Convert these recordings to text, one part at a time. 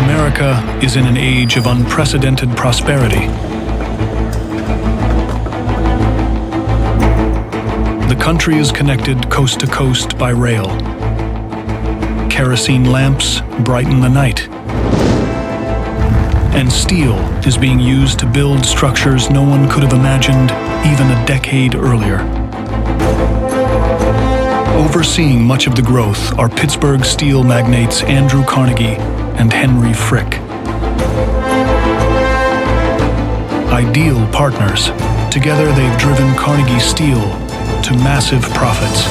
America is in an age of unprecedented prosperity. The country is connected coast to coast by rail. Kerosene lamps brighten the night. And steel is being used to build structures no one could have imagined even a decade earlier. Overseeing much of the growth are Pittsburgh steel magnates Andrew Carnegie and Henry Frick. Ideal partners, together they've driven Carnegie Steel to massive profits.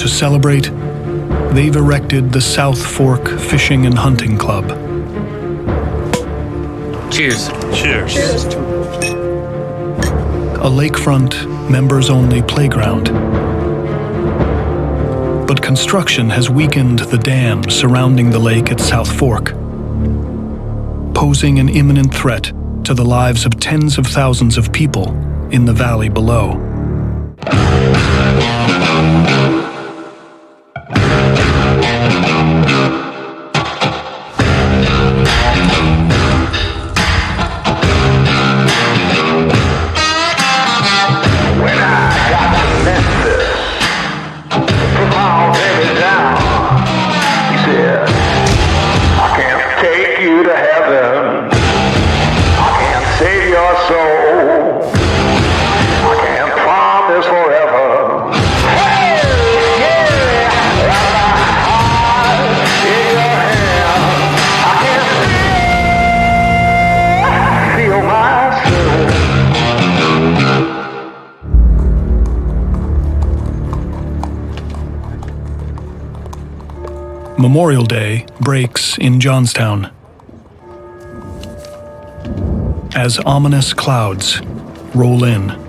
To celebrate, they've erected the South Fork Fishing and Hunting Club. Cheers. Cheers. A lakefront, members-only playground. But construction has weakened the dam surrounding the lake at South Fork, posing an imminent threat to the lives of tens of thousands of people in the valley below. Memorial Day breaks in Johnstown as ominous clouds roll in.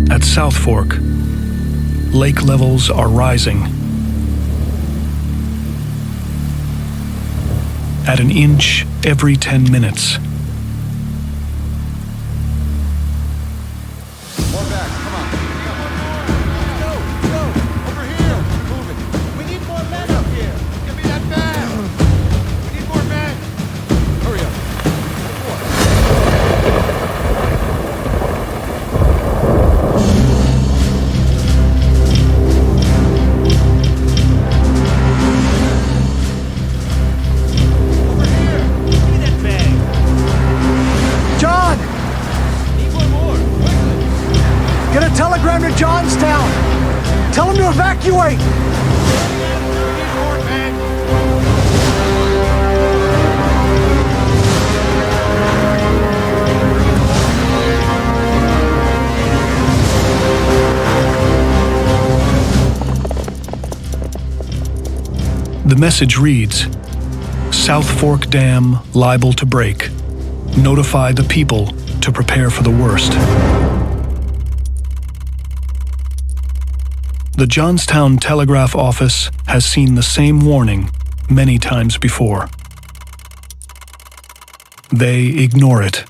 At South Fork, lake levels are rising. At an inch every 10 minutes. More back, come on. Go, over here. Move it. We need more men up here. Give me that bag. We need more men. Hurry up. Get a telegram to Johnstown. Tell them to evacuate. The message reads, South Fork Dam liable to break. Notify the people to prepare for the worst. The Johnstown Telegraph Office has seen the same warning many times before. They ignore it.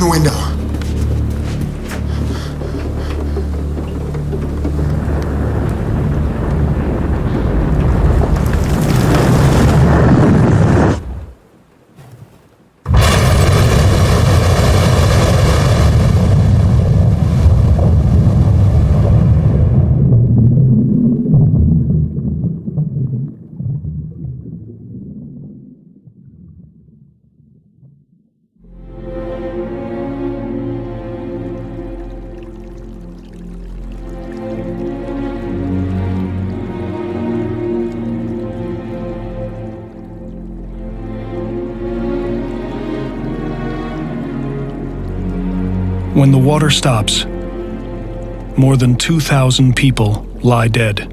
window. When the water stops, more than 2,000 people lie dead.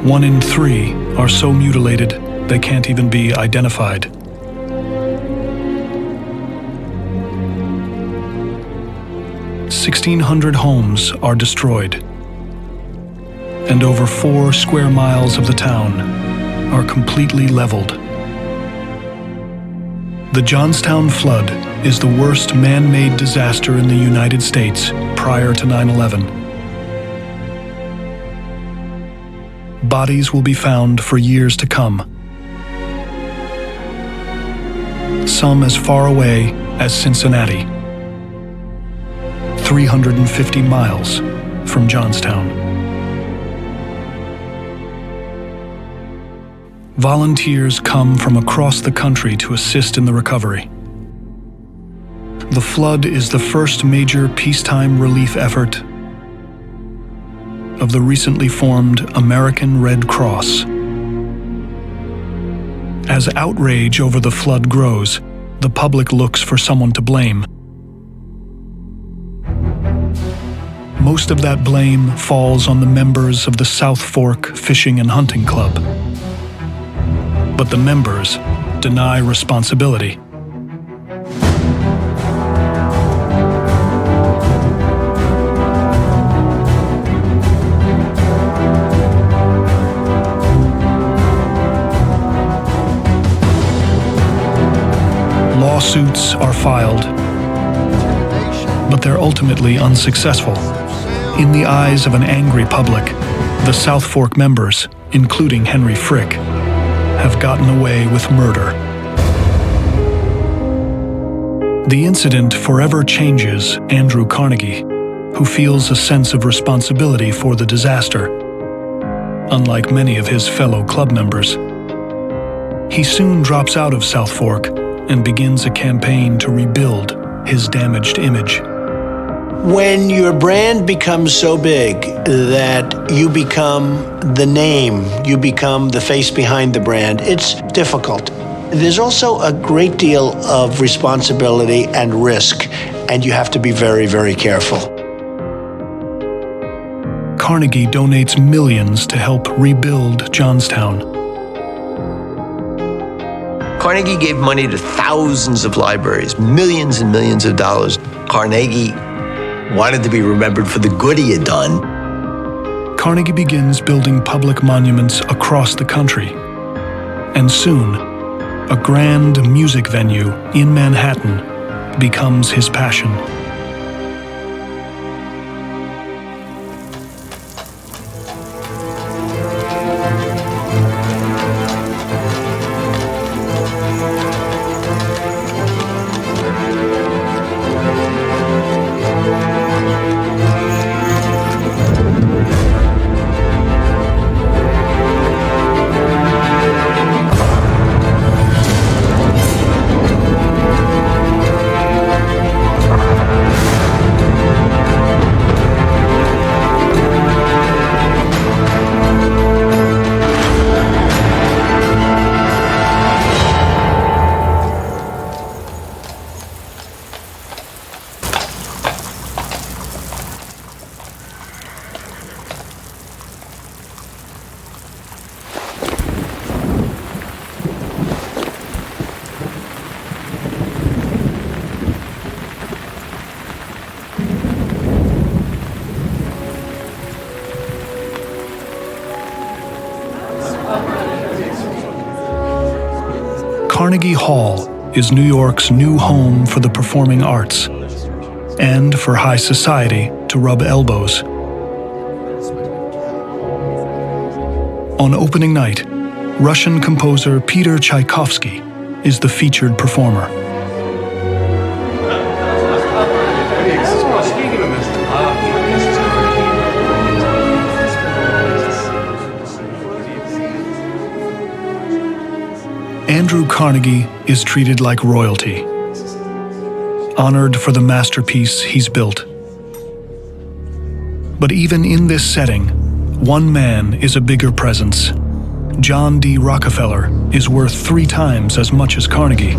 One in 3 are so mutilated they can't even be identified. "1,600 homes are destroyed, and over 4 square miles of the town are completely leveled. The Johnstown flood is the worst man-made disaster in the United States prior to 9/11. Bodies will be found for years to come. Some as far away as Cincinnati, 350 miles from Johnstown. Volunteers come from across the country to assist in the recovery. The flood is the first major peacetime relief effort of the recently formed American Red Cross. As outrage over the flood grows, the public looks for someone to blame. Most of that blame falls on the members of the South Fork Fishing and Hunting Club. But the members deny responsibility. Lawsuits are filed, but they're ultimately unsuccessful. In the eyes of an angry public, the South Fork members, including Henry Frick, have gotten away with murder. The incident forever changes Andrew Carnegie, who feels a sense of responsibility for the disaster, unlike many of his fellow club members. He soon drops out of South Fork and begins a campaign to rebuild his damaged image. When your brand becomes so big that you become the name, you become the face behind the brand, it's difficult. There's also a great deal of responsibility and risk, and you have to be very, very careful. Carnegie donates millions to help rebuild Johnstown. Carnegie gave money to thousands of libraries, millions and millions of dollars. Carnegie wanted to be remembered for the good he had done. Carnegie begins building public monuments across the country. And soon, a grand music venue in Manhattan becomes his passion. Carnegie Hall is New York's new home for the performing arts and for high society to rub elbows. On opening night, Russian composer Peter Tchaikovsky is the featured performer. Andrew Carnegie is treated like royalty, honored for the masterpiece he's built. But even in this setting, one man is a bigger presence. John D. Rockefeller is worth 3 times as much as Carnegie.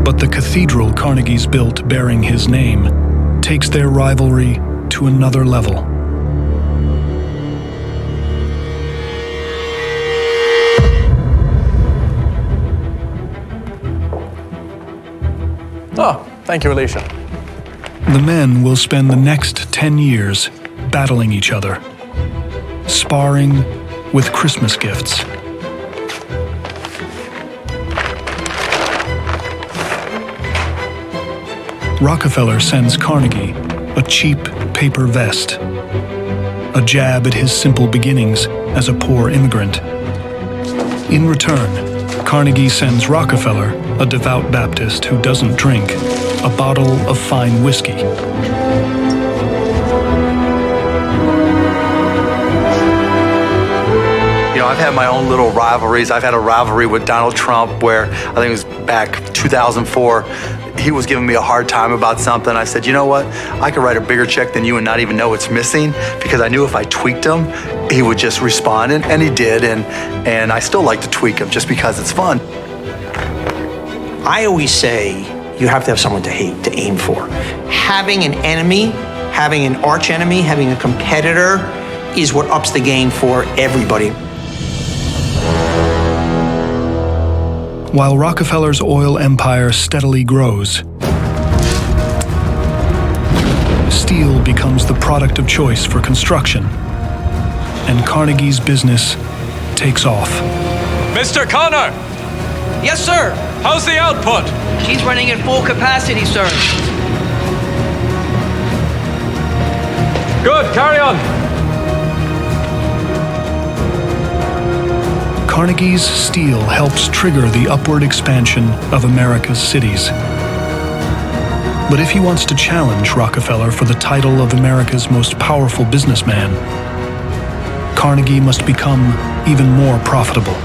But the cathedral Carnegie's built bearing his name takes their rivalry to another level. Oh, thank you, Alicia. The men will spend the next 10 years battling each other, sparring with Christmas gifts. Rockefeller sends Carnegie a cheap paper vest, a jab at his simple beginnings as a poor immigrant. In return, Carnegie sends Rockefeller, a devout Baptist who doesn't drink, a bottle of fine whiskey. You know, I've had my own little rivalries. I've had a rivalry with Donald Trump where I think it was back 2004. He was giving me a hard time about something. I said, you know what? I could write a bigger check than you and not even know it's missing, because I knew if I tweaked him, he would just respond, and he did, and I still like to tweak him just because it's fun. I always say you have to have someone to hate, to aim for. Having an enemy, having an arch enemy, having a competitor is what ups the game for everybody. While Rockefeller's oil empire steadily grows, steel becomes the product of choice for construction, and Carnegie's business takes off. Mr. Connor! Yes, sir. How's the output? She's running at full capacity, sir. Good, carry on. Carnegie's steel helps trigger the upward expansion of America's cities. But if he wants to challenge Rockefeller for the title of America's most powerful businessman, Carnegie must become even more profitable.